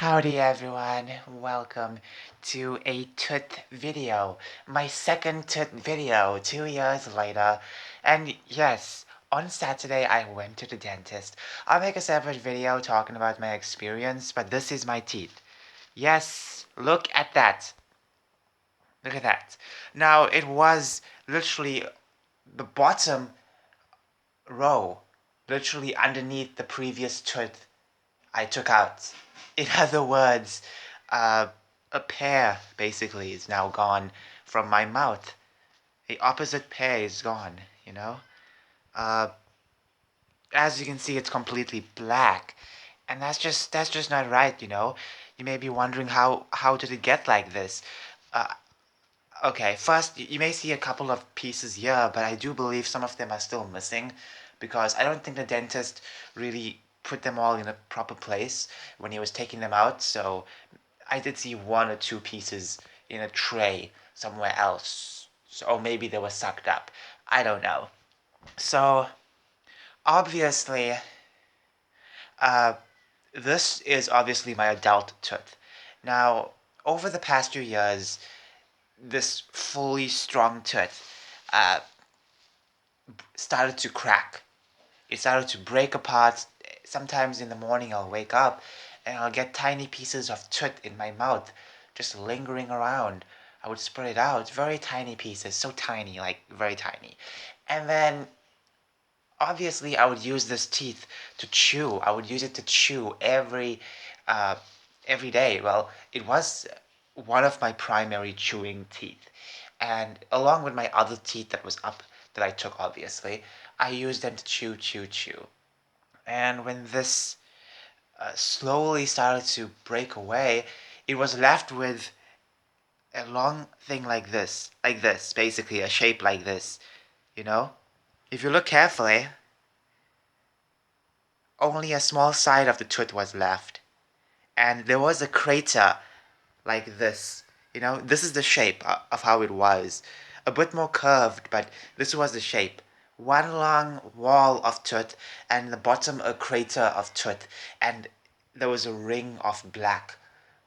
Howdy everyone, welcome to a tooth video. My second tooth video, 2 years later. And yes, on Saturday I went to the dentist. I'll make a separate video talking about my experience, but this is my teeth. Yes, look at that. Look at that. Now, it was literally the bottom row, literally underneath the previous tooth I took out. In other words, uh, a pair basically is now gone from my mouth. The opposite pair is gone, you know? Uh, as you can see, it's completely black. And that's just not right, you know? You may be wondering how did it get like this? Uh, okay, first, you may see a couple of pieces here, but I do believe some of them are still missing because I don't think the dentist really put them all in a proper place when he was taking them out. So I did see one or two pieces in a tray somewhere else. So, or maybe they were sucked up. I don't know. So obviously, uh, this is obviously my adult tooth. Now, over the past few years, this fully strong tooth uh, started to crack. It started to break apart. Sometimes in the morning, I'll wake up and I'll get tiny pieces of tooth in my mouth just lingering around. I would spread it out, very tiny pieces, so tiny, like very tiny. And then obviously, I would use this teeth to chew. I would use it to chew uh, every day. Well, it was one of my primary chewing teeth, and along with my other teeth that was up that I took, obviously, I used them to chew, chew, chew. And when this slowly started to break away, it was left with a long thing like this, basically a shape like this, you know? If you look carefully, only a small side of the tooth was left, and there was a crater like this. You know, this is the shape of how it was. A bit more curved, but this was the shape. One long wall of tooth, and the bottom a crater of tooth, and there was a ring of black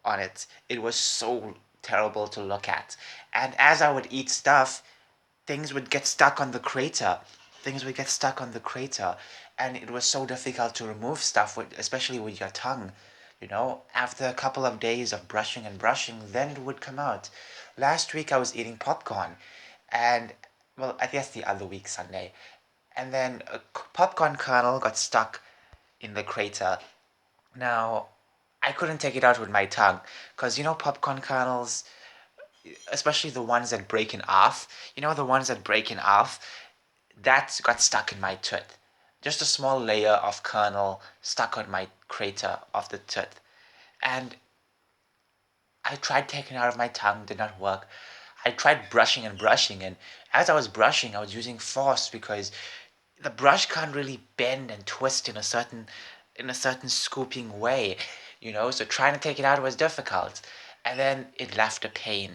on it. It was so terrible to look at. And as I would eat stuff, things would get stuck on the crater. Things would get stuck on the crater. And it was so difficult to remove stuff, with, especially with your tongue. You know, after a couple of days of brushing and brushing, then it would come out. Last week I was eating popcorn, and, well, I guess the other week, Sunday. And then a popcorn kernel got stuck in the crater. Now, I couldn't take it out with my tongue, because, you know, popcorn kernels, especially the ones that break in half, you know, the ones that break in half, that got stuck in my tooth. Just a small layer of kernel stuck on my crater of the tooth. And I tried taking it out of my tongue, did not work. I tried brushing and brushing, and as I was brushing, I was using force because the brush can't really bend and twist in a certain scooping way, you know, so trying to take it out was difficult. And then it left a pain.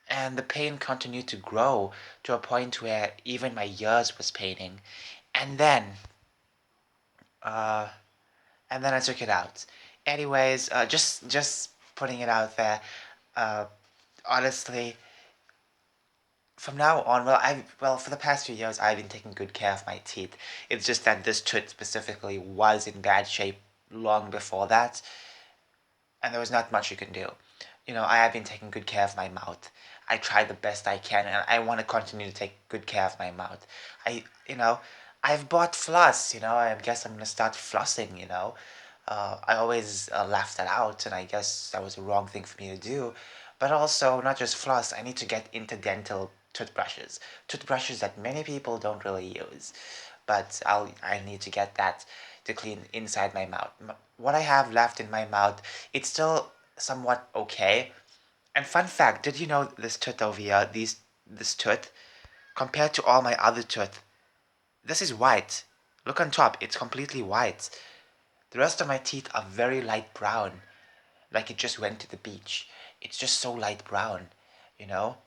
And the pain continued to grow to a point where even my ears was paining. And then, uh, and then I took it out. Anyways, just putting it out there. Uh, honestly, from now on, well, for the past few years, I've been taking good care of my teeth. It's just that this tooth specifically was in bad shape long before that, and there was not much you can do. You know, I have been taking good care of my mouth. I try the best I can, and I want to continue to take good care of my mouth. You know, I've bought floss. You know, I guess I'm gonna start flossing. You know, I always laugh that out, and I guess that was the wrong thing for me to do. But also, not just floss. I need to get into dental toothbrushes that many people don't really use. But I need to get that to clean inside my mouth. What I have left in my mouth, it's still somewhat okay. And fun fact, did you know this tooth over here, this tooth, compared to all my other tooth, this is white. Look on top, it's completely white. The rest of my teeth are very light brown, like it just went to the beach. It's just so light brown, you know?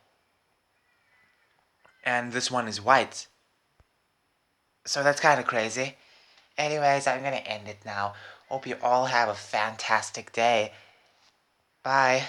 And this one is white. So that's kind of crazy. Anyways, I'm gonna end it now. Hope you all have a fantastic day. Bye.